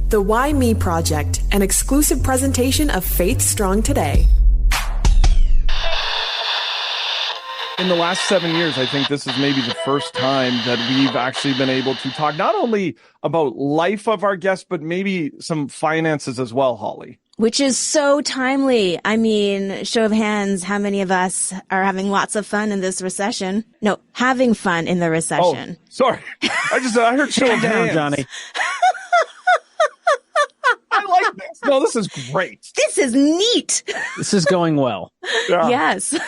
The Why Me Project, an exclusive presentation of Faith Strong Today. In the last 7 years, I think this is maybe the first time that we've actually been able to talk not only about life of our guests, but maybe some finances as well, Holly. Which is so timely. I mean, show of hands, how many of us are having lots of fun in this recession? No, having fun in the recession. Oh, sorry. I heard show of hands. Johnny. I like this. No, this is great. This is neat. This is going well. Yeah. Yes.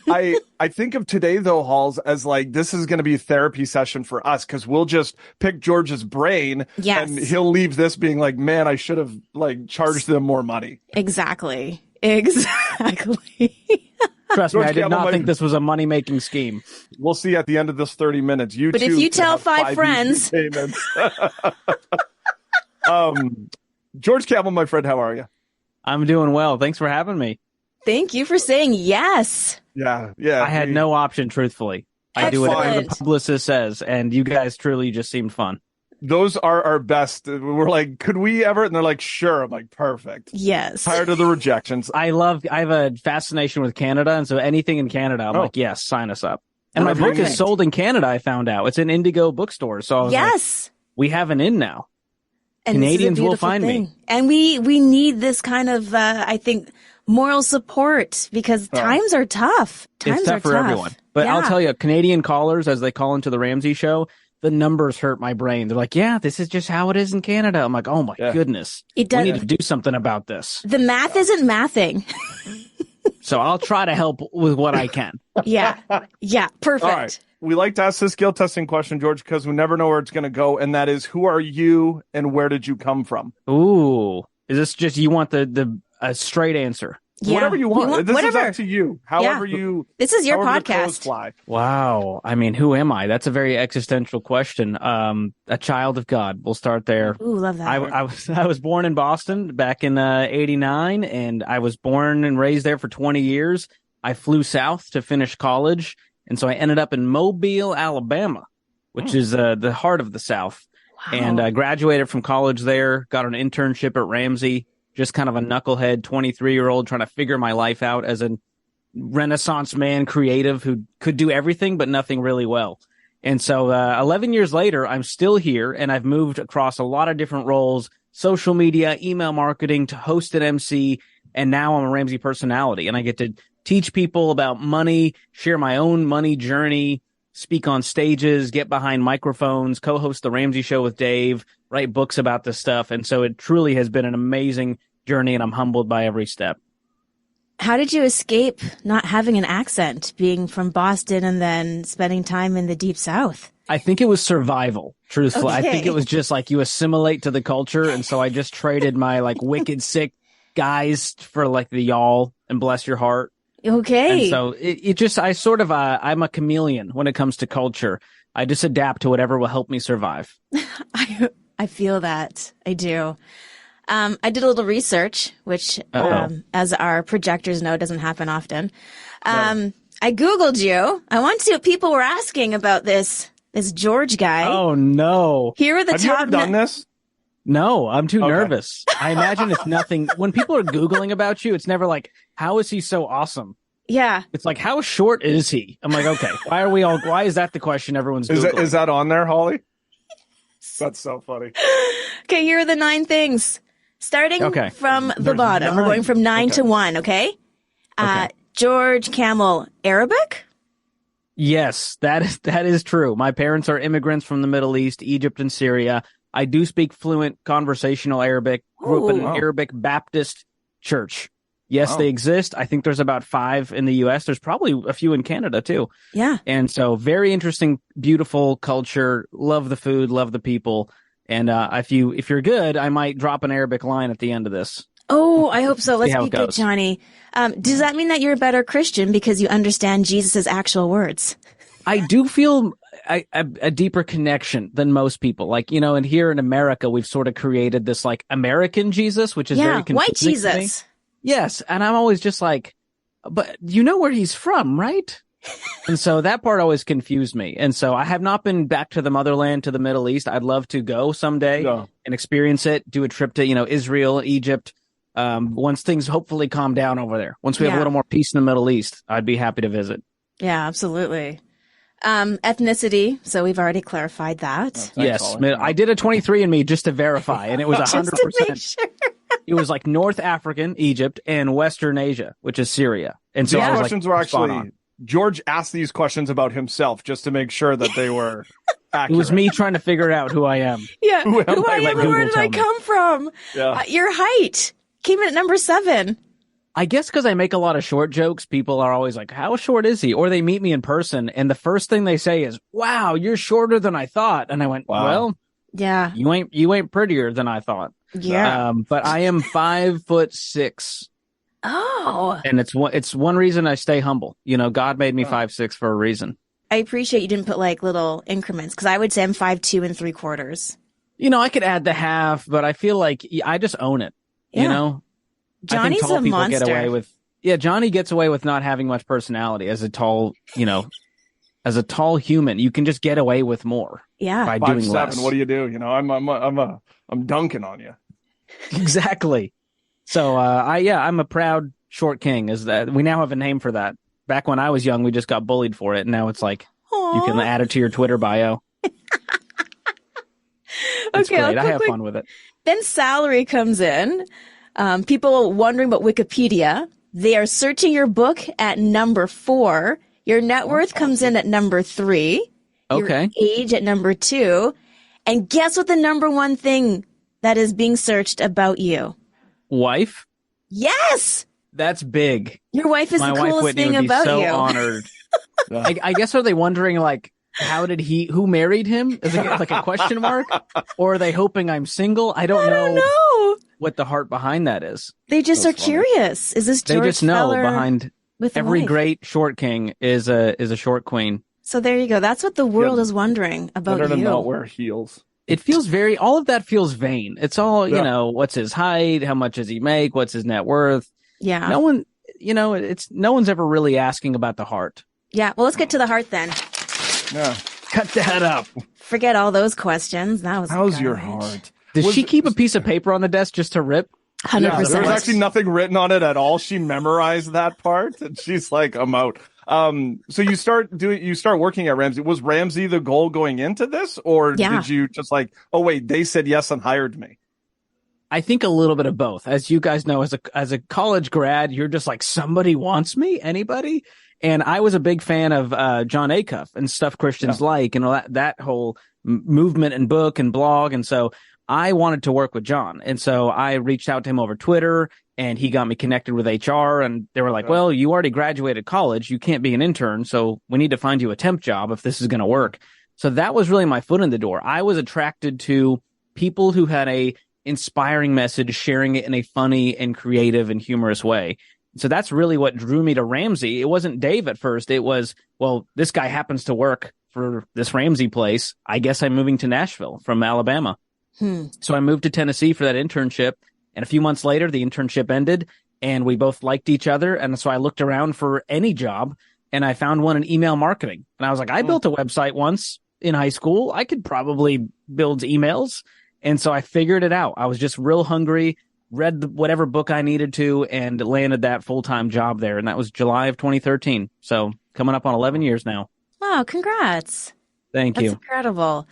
I think of today, though, Halls, as like this is going to be a therapy session for us because we'll just pick George's brain and he'll leave this being like, man, I should have like charged them more money. Exactly. Trust George me, I did Kamel, not think this was a money-making scheme. We'll see at the end of this 30 minutes. But if you tell five friends. George Kamel, my friend, how are you? I'm doing well. Thanks for having me. Thank you for saying yes. Yeah. I had no option, truthfully. I do whatever the publicist says, and you guys truly just seemed fun. Those are our best. We're like, could we ever? And they're like, sure. I'm like, perfect. Yes. Tired of the rejections. I have a fascination with Canada, and so anything in Canada, I'm like, yes, sign us up. And my book is sold in Canada, I found out. It's in Indigo bookstores. So I was like, we have an in now. And Canadians will find me. And we need this kind of, I think, moral support because times are tough. It's tough for everyone. But I'll tell you, Canadian callers, as they call into the Ramsey show, the numbers hurt my brain. They're like, yeah, this is just how it is in Canada. I'm like, oh my goodness. We need to do something about this. The math isn't mathing. So I'll try to help with what I can. Yeah. Perfect. All right. We like to ask this skill testing question, George, because we never know where it's going to go. And that is, who are you and where did you come from? Ooh. Is this just, you want the straight answer? Yeah. Whatever you want. This is up to you. However This is your however podcast. Fly. Wow. I mean, who am I? That's a very existential question. A child of God. We'll start there. Ooh, love that. I was born in Boston back in 89, and I was born and raised there for 20 years. I flew south to finish college, and so I ended up in Mobile, Alabama, which is the heart of the South. Wow. And I graduated from college there, got an internship at Ramsey. Just kind of a knucklehead 23-year-old trying to figure my life out as a Renaissance man creative who could do everything but nothing really well. And so 11 years later, I'm still here, and I've moved across a lot of different roles, social media, email marketing, to host an MC, and now I'm a Ramsey personality. And I get to teach people about money, share my own money journey, speak on stages, get behind microphones, co-host The Ramsey Show with Dave, write books about this stuff. And so it truly has been an amazing journey, and I'm humbled by every step. How did you escape not having an accent, being from Boston and then spending time in the Deep South? I think it was survival, truthfully. Okay. I think it was just like you assimilate to the culture. And so I just traded my like wicked sick guys for like the y'all and bless your heart. Okay. And so I'm a chameleon when it comes to culture. I just adapt to whatever will help me survive. I feel that. I do. I did a little research, which, as our projectors know, doesn't happen often. I Googled you. I want to see what people were asking about this George guy. Oh, no. Here are the Have top. you ever done this? No, I'm too nervous. I imagine it's nothing. When people are Googling about you, it's never like, how is he so awesome? Yeah. It's like, how short is he? I'm like, okay, why is that the question everyone's Googling? Is that on there, Holly? That's so funny. Okay, here are the 9 things. Starting from the bottom. 9. We're going from 9 to 1, okay? George Kamel, Arabic? Yes, that is true. My parents are immigrants from the Middle East, Egypt and Syria. I do speak fluent conversational Arabic. Grew up in an Arabic Baptist church. Yes, they exist. I think there's about 5 in the U.S. There's probably a few in Canada, too. Yeah. And so very interesting, beautiful culture. Love the food, love the people. And if you're good, I might drop an Arabic line at the end of this. Oh, I hope so. Let's be good, goes. Johnny. Does that mean that you're a better Christian because you understand Jesus' actual words? I do feel a deeper connection than most people. Like, and here in America, we've sort of created this like American Jesus, which is very confusing white Jesus. to me. Yes. And I'm always just like, but you know where he's from, right? And so that part always confused me. And so I have not been back to the motherland, to the Middle East. I'd love to go someday and experience it, do a trip to, Israel, Egypt. Once things hopefully calm down over there. Once we have a little more peace in the Middle East, I'd be happy to visit. Yeah, absolutely. Ethnicity. So we've already clarified that. Yes. I did a 23andMe just to verify, and it was 100%. Sure. It was like North African, Egypt, and Western Asia, which is Syria. And so these questions were actually, George asked these questions about himself just to make sure that they were accurate. It was me trying to figure out who I am. Yeah, who I am and where did I come from? Yeah. Your height came in at number 7. I guess because I make a lot of short jokes, people are always like, how short is he? Or they meet me in person, and the first thing they say is, wow, you're shorter than I thought. And I went, well, yeah, you ain't prettier than I thought. Yeah. But I am 5'6". Oh. And it's one reason I stay humble. God made me 5'6" for a reason. I appreciate you didn't put like little increments, because I would say I'm 5'2"3/4. I could add the half, but I feel like I just own it. Johnny's I think tall a people monster. Get away with, Johnny gets away with not having much personality as a tall, as a tall human. You can just get away with more. Yeah. By doing 5'7", less. what do you do? I'm dunking on you. Exactly. So I'm a proud short king. Is that we now have a name for that? Back when I was young, we just got bullied for it, and now it's like you can add it to your Twitter bio. It's great. I have fun with it. Then salary comes in. People wondering about Wikipedia. They are searching your book at number 4. Your net worth comes in at number 3. Okay. Your age at number 2. And guess what the number 1 thing that is being searched about you? Wife? Yes! That's big. Your wife is My the wife coolest Whitney thing would be about so you. Honored. I guess, are they wondering, like, who married him? Is it like a question mark? Or are they hoping I'm single? I don't know what the heart behind that is. They just are curious. Is this George They just know Feller behind with every wife? great short king is a short queen. So there you go. That's what the world is wondering about better you. to not wear heels. It feels all of that feels vain. It's all, what's his height? How much does he make? What's his net worth? Yeah. No one, no one's ever really asking about the heart. Yeah. Well, let's get to the heart then. Yeah. Cut that up. Forget all those questions. How's your heart? Does she keep a piece of paper on the desk just to rip? 100%. Yeah, there was actually nothing written on it at all. She memorized that part, and she's like, I'm out. So you start working at Ramsey. Was Ramsey the goal going into this, or did you just like, oh wait, they said yes and hired me? I think a little bit of both. As you guys know, as a college grad, you're just like, somebody wants me? Anybody? And I was a big fan of John Acuff and Stuff Christians Like, and all that whole movement and book and blog. And so I wanted to work with John. And so I reached out to him over Twitter, and he got me connected with HR. And they were like, well, you already graduated college. You can't be an intern. So we need to find you a temp job if this is going to work. So that was really my foot in the door. I was attracted to people who had a inspiring message, sharing it in a funny and creative and humorous way. So that's really what drew me to Ramsey. It wasn't Dave at first. It was, well, this guy happens to work for this Ramsey place. I guess I'm moving to Nashville from Alabama. So I moved to Tennessee for that internship. And a few months later, the internship ended, and we both liked each other. And so I looked around for any job, and I found one in email marketing. And I was like, I built a website once in high school. I could probably build emails. And so I figured it out. I was just real hungry, read whatever book I needed to, and landed that full-time job there. And that was July of 2013. So coming up on 11 years now. Wow, congrats. Thank you. That's incredible.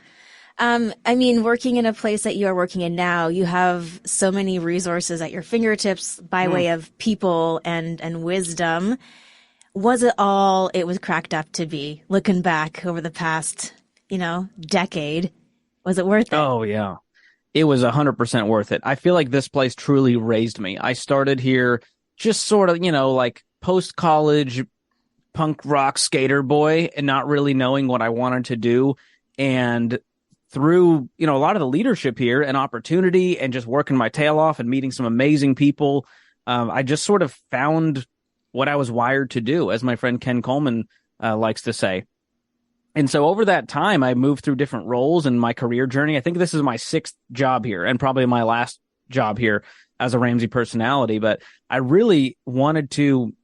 I mean, working in a place that you are working in now, you have so many resources at your fingertips by way of people and wisdom. Was it all it was cracked up to be? Looking back over the past, decade, was it worth it? Oh, yeah. It was 100% worth it. I feel like this place truly raised me. I started here just sort of, like post-college punk rock skater boy and not really knowing what I wanted to do. And through, a lot of the leadership here and opportunity and just working my tail off and meeting some amazing people, I just sort of found what I was wired to do, as my friend Ken Coleman likes to say. And so over that time, I moved through different roles in my career journey. I think this is my 6th job here and probably my last job here as a Ramsey personality. But I really wanted to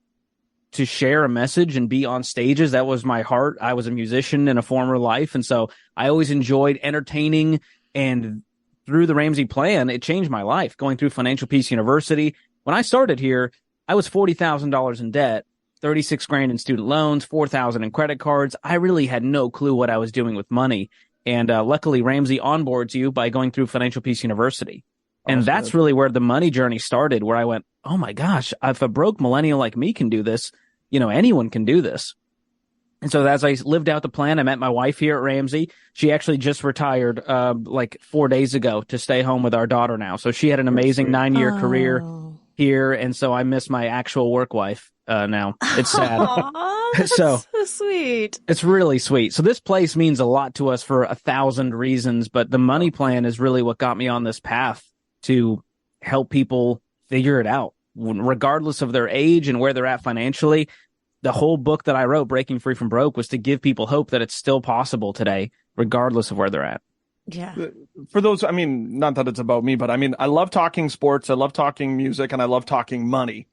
to share a message and be on stages. That was my heart. I was a musician in a former life. And so I always enjoyed entertaining. And through the Ramsey plan, it changed my life. Going through Financial Peace University. When I started here, I was $40,000 in debt, 36 grand in student loans, 4,000 in credit cards. I really had no clue what I was doing with money. And luckily, Ramsey onboards you by going through Financial Peace University. And that's really where the money journey started, where I went, oh my gosh, if a broke millennial like me can do this, anyone can do this. And so as I lived out the plan, I met my wife here at Ramsey. She actually just retired like 4 days ago to stay home with our daughter now. So she had an amazing 9-year career here. And so I miss my actual work wife now. It's sad. That's so sweet. It's really sweet. So this place means a lot to us for 1,000 reasons, but the money plan is really what got me on this path to help people figure it out, regardless of their age and where they're at financially. The whole book that I wrote, Breaking Free from Broke, was to give people hope that it's still possible today, regardless of where they're at. Yeah. For those, not that it's about me, but I love talking sports, I love talking music, and I love talking money.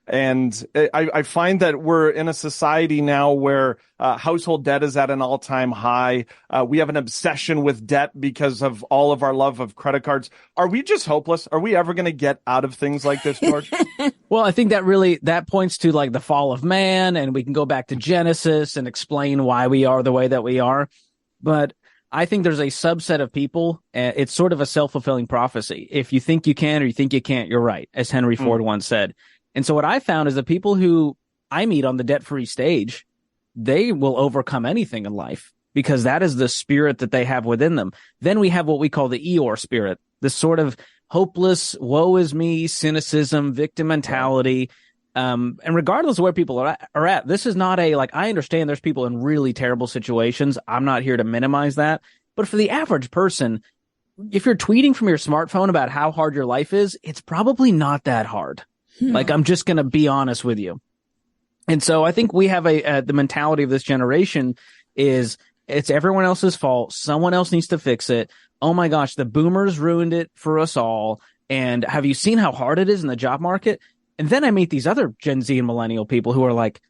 And I find that we're in a society now where household debt is at an all-time high. We have an obsession with debt because of all of our love of credit cards. Are we just hopeless? Are we ever going to get out of things like this, George? Well, I think that points to like the fall of man, and we can go back to Genesis and explain why we are the way that we are. But I think there's a subset of people. It's sort of a self-fulfilling prophecy. If you think you can or you think you can't, you're right, as Henry Ford once said. And so what I found is the people who I meet on the debt-free stage, they will overcome anything in life because that is the spirit that they have within them. Then we have what we call the Eeyore spirit, this sort of hopeless, woe is me, cynicism, victim mentality. And regardless of where people are at, this is not I understand there's people in really terrible situations. I'm not here to minimize that. But for the average person, if you're tweeting from your smartphone about how hard your life is, it's probably not that hard. Like, I'm just going to be honest with you. And so I think we have the mentality of this generation is it's everyone else's fault. Someone else needs to fix it. Oh my gosh, the boomers ruined it for us all. And have you seen how hard it is in the job market? And then I meet these other Gen Z and millennial people who are like,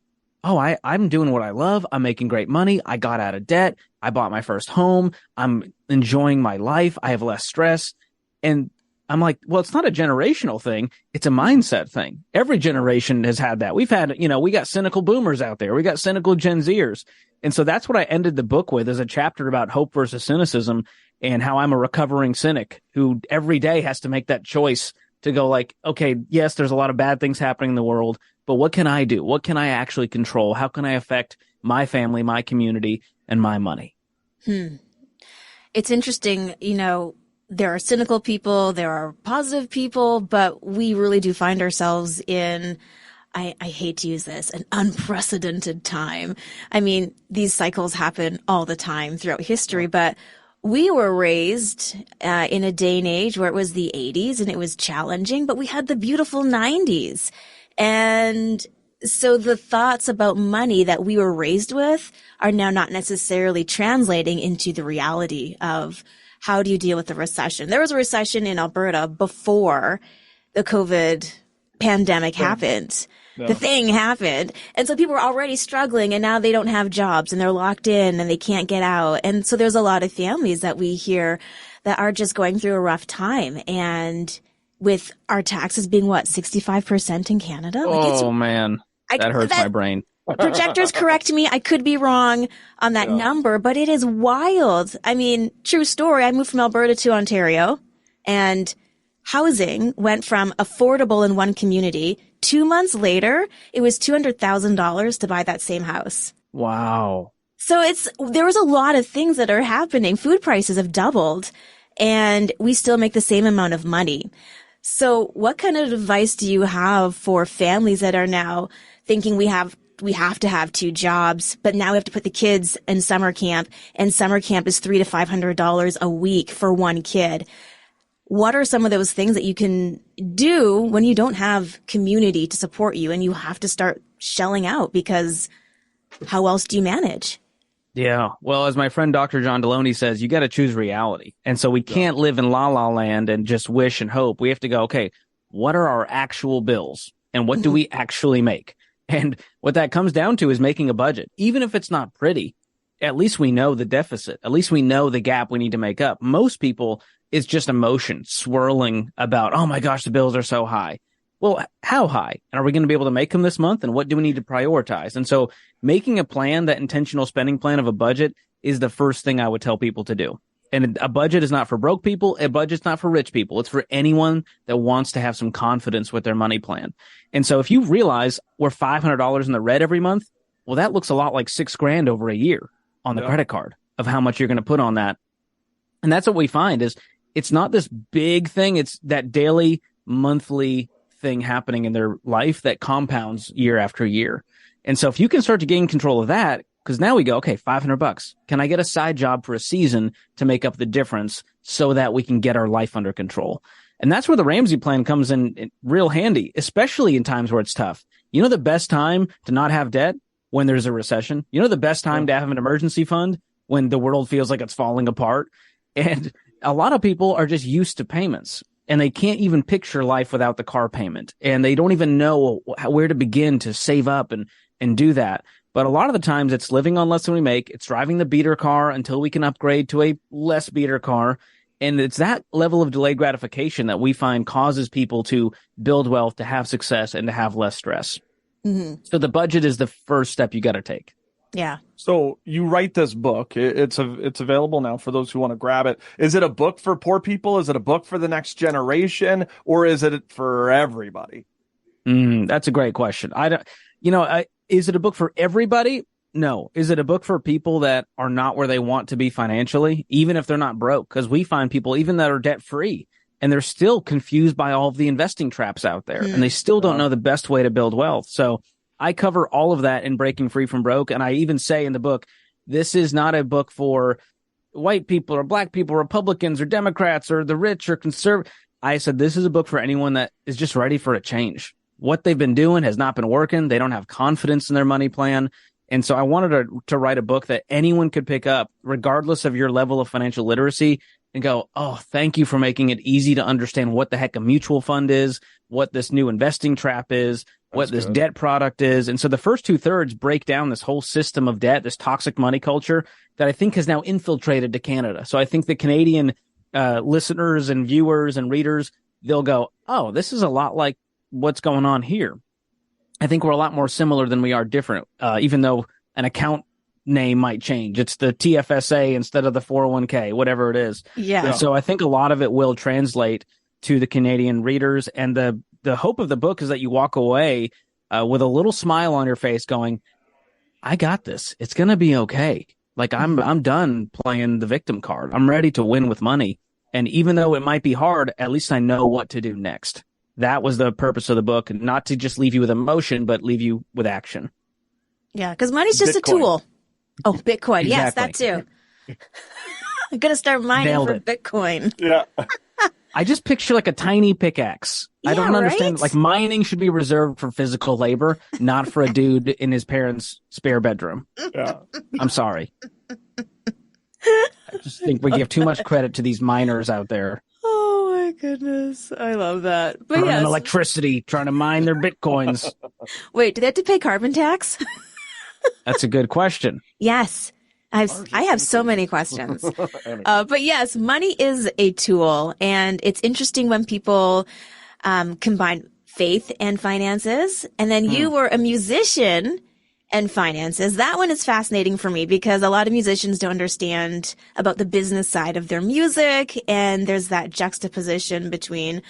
oh, I'm doing what I love. I'm making great money. I got out of debt. I bought my first home. I'm enjoying my life. I have less stress. And I'm like, well, it's not a generational thing. It's a mindset thing. Every generation has had that. We've had, we got cynical boomers out there. We got cynical Gen Zers. And so that's what I ended the book with, is a chapter about hope versus cynicism and how I'm a recovering cynic who every day has to make that choice to go like, okay, yes, there's a lot of bad things happening in the world, but what can I do? What can I actually control? How can I affect my family, my community, and my money? It's interesting, there are cynical people, there are positive people, but we really do find ourselves in, I hate to use this, an unprecedented time. These cycles happen all the time throughout history, but we were raised in a day and age where it was the 80s and it was challenging, but we had the beautiful 90s. And so the thoughts about money that we were raised with are now not necessarily translating into the reality of how do you deal with the recession? There was a recession in Alberta before the COVID pandemic happened. No. The thing happened. And so people were already struggling, and now they don't have jobs and they're locked in and they can't get out. And so there's a lot of families that we hear that are just going through a rough time. And with our taxes being 65% in Canada? Man, that hurts my brain. Projectors correct me. I could be wrong on that number, but it is wild. True story. I moved from Alberta to Ontario, and housing went from affordable in one community. 2 months later, it was $200,000 to buy that same house. Wow. So there was a lot of things that are happening. Food prices have doubled, and we still make the same amount of money. So what kind of advice do you have for families that are now thinking we have to have 2 jobs, but now we have to put the kids in summer camp, and summer camp is $300 to $500 a week for one kid? What are some of those things that you can do when you don't have community to support you and you have to start shelling out, because how else do you manage? Yeah. Well, as my friend Dr. John Deloney says, you got to choose reality. And so we can't live in la la land and just wish and hope. We have to go, okay, what are our actual bills and what do we actually make? And what that comes down to is making a budget. Even if it's not pretty, at least we know the deficit. At least we know the gap we need to make up. Most people, it's just emotion swirling about, oh my gosh, the bills are so high. Well, how high? And are we going to be able to make them this month? And what do we need to prioritize? And so making a plan, that intentional spending plan of a budget, is the first thing I would tell people to do. And a budget is not for broke people. A budget's not for rich people. It's for anyone that wants to have some confidence with their money plan. And so if you realize we're $500 in the red every month, well, that looks a lot like $6,000 over a year on the credit card of how much you're going to put on that. And that's what we find is it's not this big thing. It's that daily, monthly thing happening in their life that compounds year after year. And so if you can start to gain control of that, because now we go, okay, $500. Can I get a side job for a season to make up the difference so that we can get our life under control? And that's where the Ramsey plan comes in real handy, especially in times where it's tough. You know, the best time to not have debt? When there's a recession. You know, the best time to have an emergency fund? When the world feels like it's falling apart. And a lot of people are just used to payments, and they can't even picture life without the car payment. And they don't even know where to begin to save up and do that. But a lot of the times it's living on less than we make. It's driving the beater car until we can upgrade to a less beater car. And it's that level of delayed gratification that we find causes people to build wealth, to have success, and to have less stress. Mm-hmm. So the budget is the first step you got to take. Yeah. So you write this book. It's available now for those who want to grab it. Is it a book for poor people? Is it a book for the next generation? Or is it for everybody? That's a great question. Is it a book for everybody? No. Is it a book for people that are not where they want to be financially, even if they're not broke? Because we find people even that are debt free and they're still confused by all of the investing traps out there, and they still don't know the best way to build wealth. So I cover all of that in Breaking Free from Broke. And I even say in the book, this is not a book for white people or black people, Republicans or Democrats or the rich or conservative. I said, this is a book for anyone that is just ready for a change. What they've been doing has not been working. They don't have confidence in their money plan. And so I wanted to write a book that anyone could pick up, regardless of your level of financial literacy, and go, oh, thank you for making it easy to understand what the heck a mutual fund is, what this new investing trap is, what this debt product is. And so the first 2/3 break down this whole system of debt, this toxic money culture that I think has now infiltrated to Canada. So I think the Canadian listeners and viewers and readers, they'll go, oh, this is a lot like what's going on here. I think we're a lot more similar than we are different, even though an account name might change. It's the TFSA instead of the 401k, whatever it is. Yeah. And so I think a lot of it will translate to the Canadian readers. And the hope of the book is that you walk away with a little smile on your face going, I got this. It's going to be okay. Like I'm done playing the victim card. I'm ready to win with money. And even though it might be hard, at least I know what to do next. That was the purpose of the book, not to just leave you with emotion, but leave you with action. Yeah, because money's just a tool. Oh, Bitcoin. Exactly. Yes, that too. I'm going to start mining for Bitcoin. Yeah. I just picture like a tiny pickaxe. Yeah, I don't understand. right? Like mining should be reserved for physical labor, not for a dude in his parents' spare bedroom. Yeah. I'm sorry. I just think we give too much credit to these miners out there. Oh my goodness. I love that. But Burning electricity, trying to mine their Bitcoins. Wait, do they have to pay carbon tax? That's a good question. Yes. I have so many questions. But yes, money is a tool, and it's interesting when people combine faith and finances. And then you were a musician and finances. That one is fascinating for me because a lot of musicians don't understand about the business side of their music. And there's that juxtaposition between,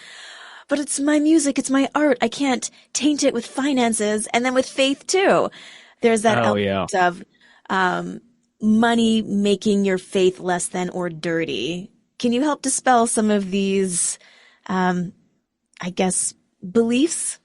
but it's my music, it's my art. I can't taint it with finances. And then with faith too. There's that element of money making your faith less than or dirty. Can you help dispel some of these, beliefs?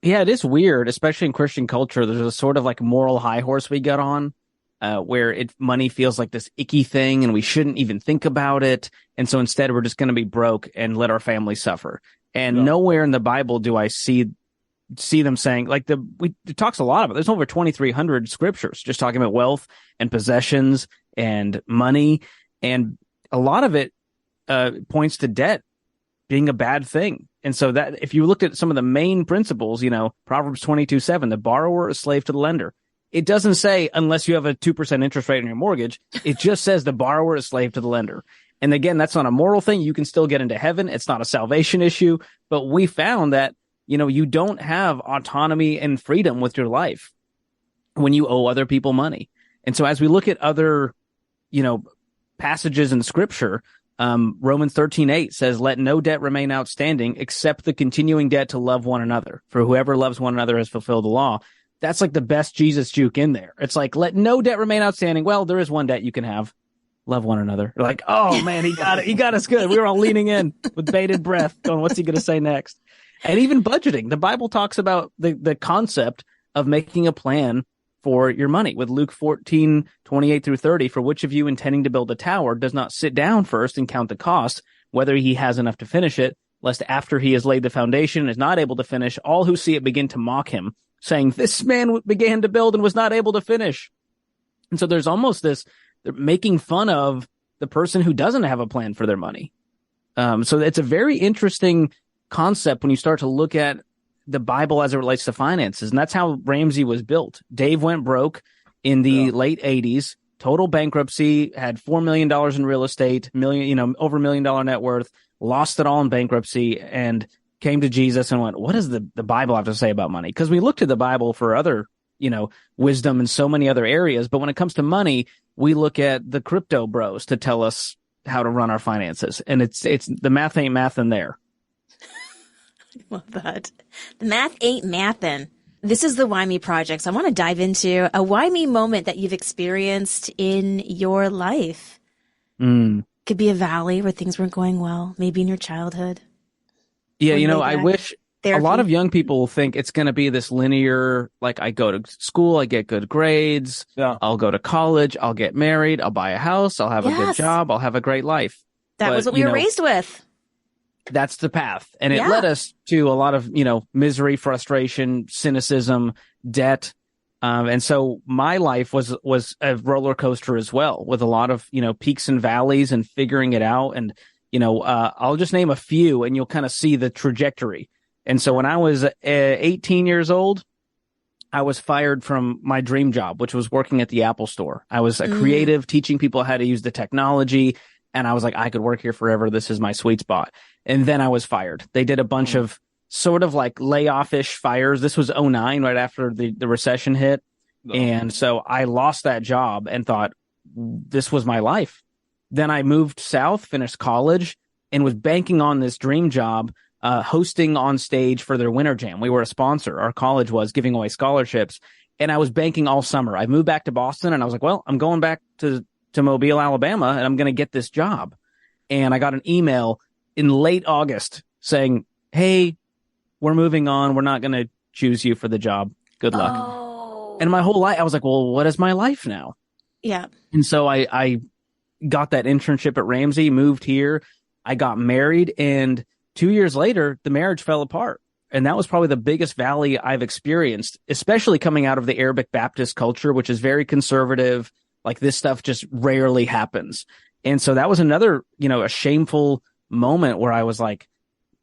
Yeah, it is weird, especially in Christian culture. There's a sort of like moral high horse we get on, where money feels like this icky thing and we shouldn't even think about it. And so instead we're just going to be broke and let our family suffer. And nowhere in the Bible do I see them saying, like it talks a lot about, there's over 2,300 scriptures just talking about wealth and possessions and money. And a lot of it points to debt. being a bad thing. And so that if you looked at some of the main principles, Proverbs 22:7, the borrower is slave to the lender. It doesn't say unless you have a 2% interest rate on your mortgage. It just says the borrower is slave to the lender. And again, that's not a moral thing. You can still get into heaven. It's not a salvation issue. But we found that, you don't have autonomy and freedom with your life when you owe other people money. And so as we look at other, passages in Scripture, Romans 13:8 says, let no debt remain outstanding except the continuing debt to love one another. For whoever loves one another has fulfilled the law. That's like the best Jesus juke in there. It's like, let no debt remain outstanding. Well, there is one debt you can have. Love one another. You're like, oh man, he got it. He got us good. We were all leaning in with bated breath going, what's he going to say next? And even budgeting. The Bible talks about the concept of making a plan for your money with Luke 14:28-30. For which of you intending to build a tower does not sit down first and count the cost, whether he has enough to finish it, lest after he has laid the foundation and is not able to finish, all who see it begin to mock him, saying, this man began to build and was not able to finish. And so there's almost this, they're making fun of the person who doesn't have a plan for their money. So it's a very interesting concept when you start to look at the Bible as it relates to finances. And that's how Ramsey was built. Dave went broke in the late 80s, total bankruptcy, had $4 million in real estate, over $1 million net worth, lost it all in bankruptcy, and came to Jesus and went, what does the Bible have to say about money? Because we look to the Bible for other, wisdom in so many other areas. But when it comes to money, we look at the crypto bros to tell us how to run our finances. And it's the math ain't mathin' there. I love that. The math ain't mathin'. This is the Why Me Project. So I want to dive into a Why Me moment that you've experienced in your life. Could be a valley where things weren't going well, maybe in your childhood. Yeah, I wish therapy. A lot of young people think it's going to be this linear, like I go to school, I get good grades, I'll go to college, I'll get married, I'll buy a house, I'll have a good job, I'll have a great life. That was what we were raised with. That's the path. And it led us to a lot of, misery, frustration, cynicism, debt. And so my life was a roller coaster as well, with a lot of, peaks and valleys and figuring it out. And I'll just name a few and you'll kind of see the trajectory. And so when I was 18 years old, I was fired from my dream job, which was working at the Apple Store. I was a creative, teaching people how to use the technology. And I was like, I could work here forever. This is my sweet spot. And then I was fired. They did a bunch of sort of like layoff-ish fires. This was 2009, right after the recession hit. And so I lost that job and thought this was my life. Then I moved south, finished college, and was banking on this dream job, hosting on stage for their Winter Jam. We were a sponsor. Our college was giving away scholarships. And I was banking all summer. I moved back to Boston, and I was like, well, I'm going back to Mobile, Alabama, and I'm going to get this job. And I got an email in late August saying, hey, we're moving on. We're not going to choose you for the job. Good luck. Oh. And my whole life, I was like, well, what is my life now? Yeah. And so I got that internship at Ramsey, moved here. I got married, and 2 years later, the marriage fell apart. And that was probably the biggest valley I've experienced, especially coming out of the Arabic Baptist culture, which is very conservative. Like, this stuff just rarely happens. And so that was another, a shameful moment where I was like,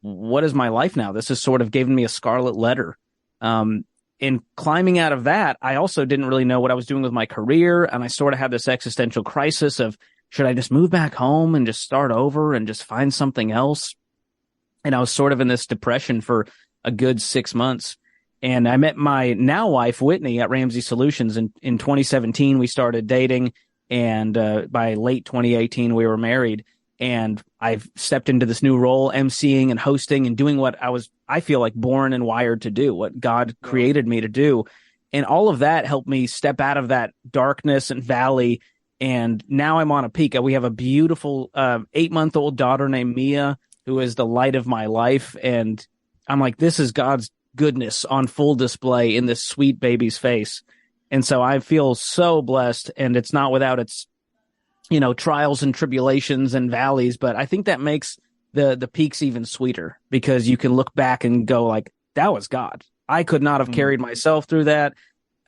what is my life now? This has sort of given me a scarlet letter. In climbing out of that, I also didn't really know what I was doing with my career. And I sort of had this existential crisis of, should I just move back home and just start over and just find something else? And I was sort of in this depression for a good 6 months. And I met my now wife, Whitney, at Ramsey Solutions. In 2017, we started dating. And by late 2018, we were married. And I've stepped into this new role, emceeing and hosting and doing what I feel like born and wired to do, what God created me to do. And all of that helped me step out of that darkness and valley. And now I'm on a peak. We have a beautiful 8-month-old daughter named Mia, who is the light of my life. And I'm like, this is God's goodness on full display in this sweet baby's face. And so I feel so blessed, and it's not without its, trials and tribulations and valleys, but I think that makes the peaks even sweeter, because you can look back and go like, that was God. I could not have carried myself through that.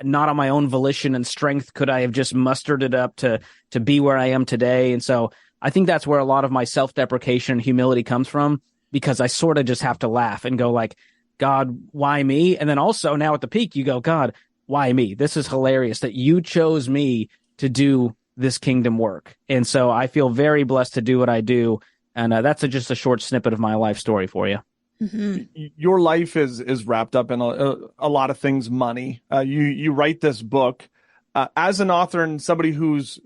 Not on my own volition and strength could I have just mustered it up to be where I am today. And so I think that's where a lot of my self-deprecation and humility comes from. because I sort of just have to laugh and go like, God, why me? And then also now at the peak, you go, God, why me? This is hilarious that you chose me to do this kingdom work. And so I feel very blessed to do what I do. And that's just a short snippet of my life story for you. Mm-hmm. Your life is wrapped up in a lot of things, money. You write this book as an author and somebody who's,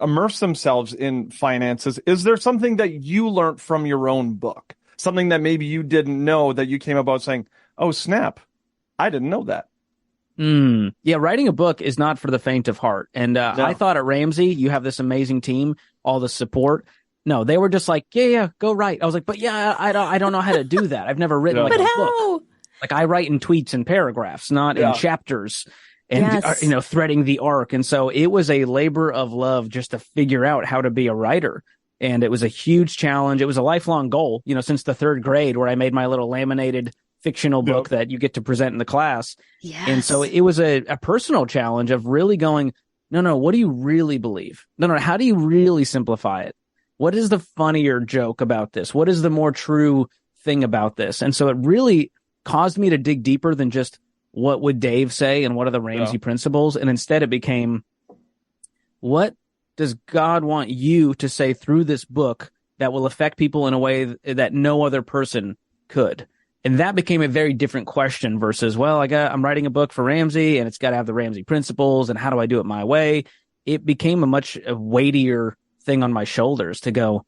immersed themselves in finances. Is there something that you learned from your own book? Something that maybe you didn't know that you came about saying, oh, snap, I didn't know that. Yeah, writing a book is not for the faint of heart. And no. I thought at Ramsey, you have this amazing team, all the support. No, they were just like, yeah, go write. I was like, but yeah, I don't know how to do that. I've never written like a book. Like I write in tweets and paragraphs, not in chapters and, threading the arc. And so it was a labor of love just to figure out how to be a writer. And it was a huge challenge. It was a lifelong goal, since the third grade where I made my little laminated fictional book that you get to present in the class. Yes. And so it was a personal challenge of really going, no, what do you really believe? No, how do you really simplify it? What is the funnier joke about this? What is the more true thing about this? And so it really caused me to dig deeper than just what would Dave say and what are the Ramsey principles? And instead it became, what does God want you to say through this book that will affect people in a way that no other person could? And that became a very different question versus, I'm writing a book for Ramsey and it's got to have the Ramsey principles and how do I do it my way? It became a much weightier thing on my shoulders to go,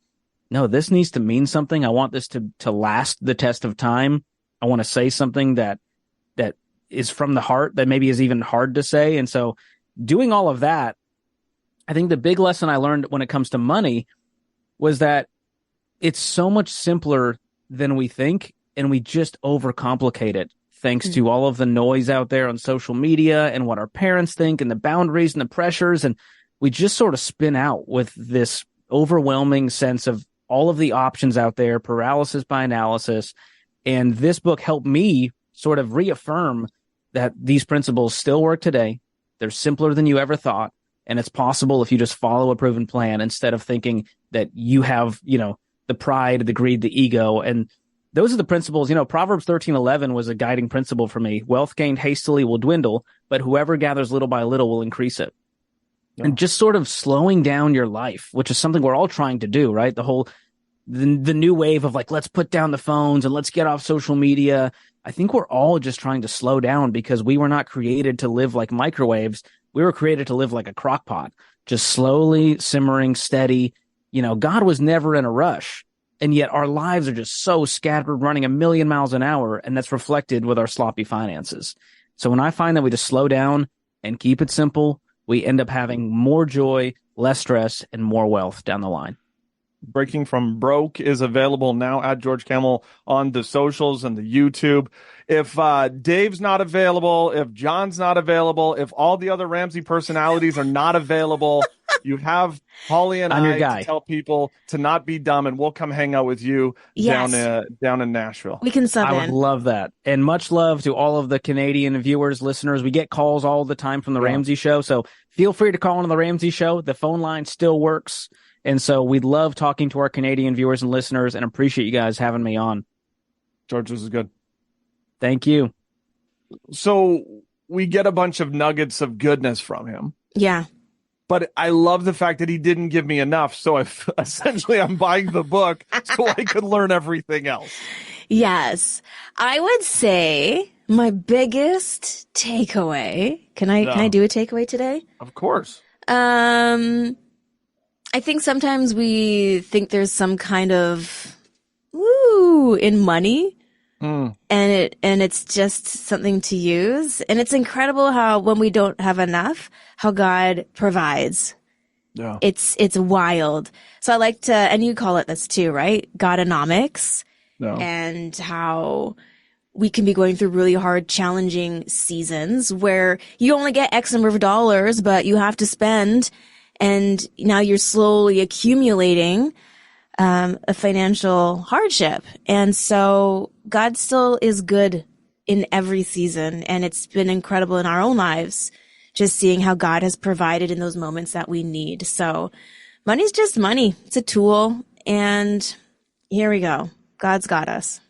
no, this needs to mean something. I want this to last the test of time. I want to say something that is from the heart that maybe is even hard to say. And so doing all of that, I think the big lesson I learned when it comes to money was that it's so much simpler than we think, and we just overcomplicate it thanks to all of the noise out there on social media and what our parents think and the boundaries and the pressures. And we just sort of spin out with this overwhelming sense of all of the options out there, paralysis by analysis. And this book helped me sort of reaffirm that these principles still work today. They're simpler than you ever thought. And it's possible if you just follow a proven plan instead of thinking that you have, the pride, the greed, the ego. And those are the principles. Proverbs 13:11 was a guiding principle for me. Wealth gained hastily will dwindle, but whoever gathers little by little will increase it. Yeah. And just sort of slowing down your life, which is something we're all trying to do, right? The new wave of let's put down the phones and let's get off social media. I think we're all just trying to slow down because we were not created to live like microwaves. We were created to live like a crock pot, just slowly simmering, steady. God was never in a rush. And yet our lives are just so scattered, running 1,000,000 miles an hour. And that's reflected with our sloppy finances. So when I find that we just slow down and keep it simple, we end up having more joy, less stress, and more wealth down the line. Breaking from Broke is available now at George Kamel on the socials and the YouTube. If Dave's not available, if John's not available, if all the other Ramsey personalities are not available, you have Holly and I to tell people to not be dumb, and we'll come hang out with you down in Nashville. We can sub in. I would love that. And much love to all of the Canadian viewers, listeners. We get calls all the time from the Ramsey Show, so feel free to call on the Ramsey Show. The phone line still works. And so we love talking to our Canadian viewers and listeners and appreciate you guys having me on. George, this is good. Thank you. So we get a bunch of nuggets of goodness from him. Yeah. But I love the fact that he didn't give me enough. So I'm buying the book so I could learn everything else. Yes. I would say my biggest takeaway. Can I do a takeaway today? Of course. I think sometimes we think there's some kind of woo in money, and it's just something to use. And it's incredible how when we don't have enough, how God provides. Yeah, it's wild. So I like to, and you call it this too, right? Godonomics, and how we can be going through really hard, challenging seasons where you only get X number of dollars, but you have to spend. And now you're slowly accumulating a financial hardship. And so God still is good in every season. And it's been incredible in our own lives, just seeing how God has provided in those moments that we need. So money's just money. It's a tool. And here we go. God's got us.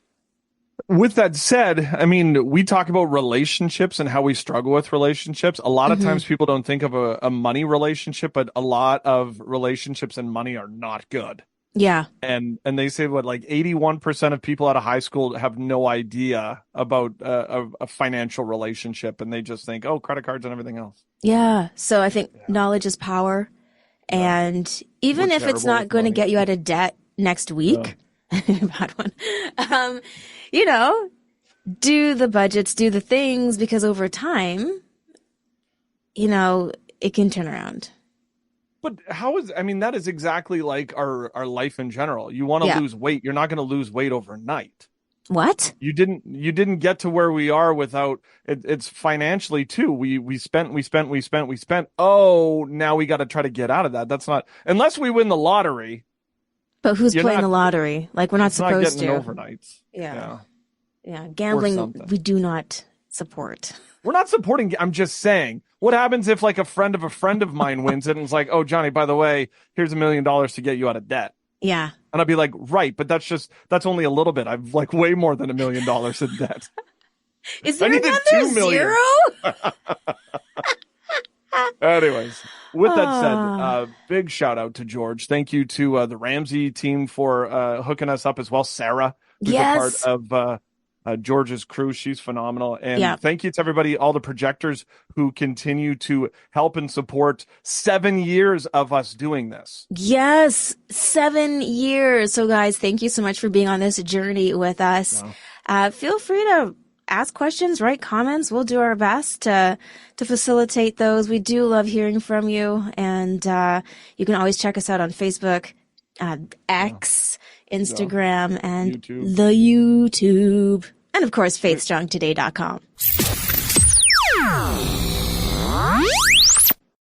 With that said, I mean, we talk about relationships and how we struggle with relationships. A lot of times people don't think of a money relationship, but a lot of relationships and money are not good. Yeah. And they say what, like 81% of people out of high school have no idea about a financial relationship, and they just think, oh, credit cards and everything else. Yeah. So I think knowledge is power. And even if it's not going to get you out of debt next week, bad one, you know, do the budgets, do the things, because over time, you know, it can turn around. But that is exactly like our life in general. You want to lose weight. You're not going to lose weight overnight. What? You didn't get to where we are without it. It's financially too. We spent. Oh, now we got to try to get out of that. That's not, unless we win the lottery. But who's playing the lottery? Like, we're not supposed to. Not getting overnights. Yeah. Gambling, we do not support. We're not supporting. I'm just saying, what happens if like a friend of mine wins it and it's like, oh, Johnny, by the way, here's $1 million to get you out of debt. Yeah. And I'd be like, right, but that's only a little bit. I've like way more than $1 million in debt. Is there another zero? Anyways, with that said, big shout out to George. Thank you to the Ramsey team for hooking us up as well. Sarah, who's a part of George's crew. She's phenomenal. And thank you to everybody, all the projectors who continue to help and support 7 years of us doing this. Yes, 7 years. So guys, thank you so much for being on this journey with us. Feel free to ask questions, write comments. We'll do our best to facilitate those. We do love hearing from you. And you can always check us out on Facebook, X, Instagram, and YouTube. the YouTube. And of course, faithstrongtoday.com.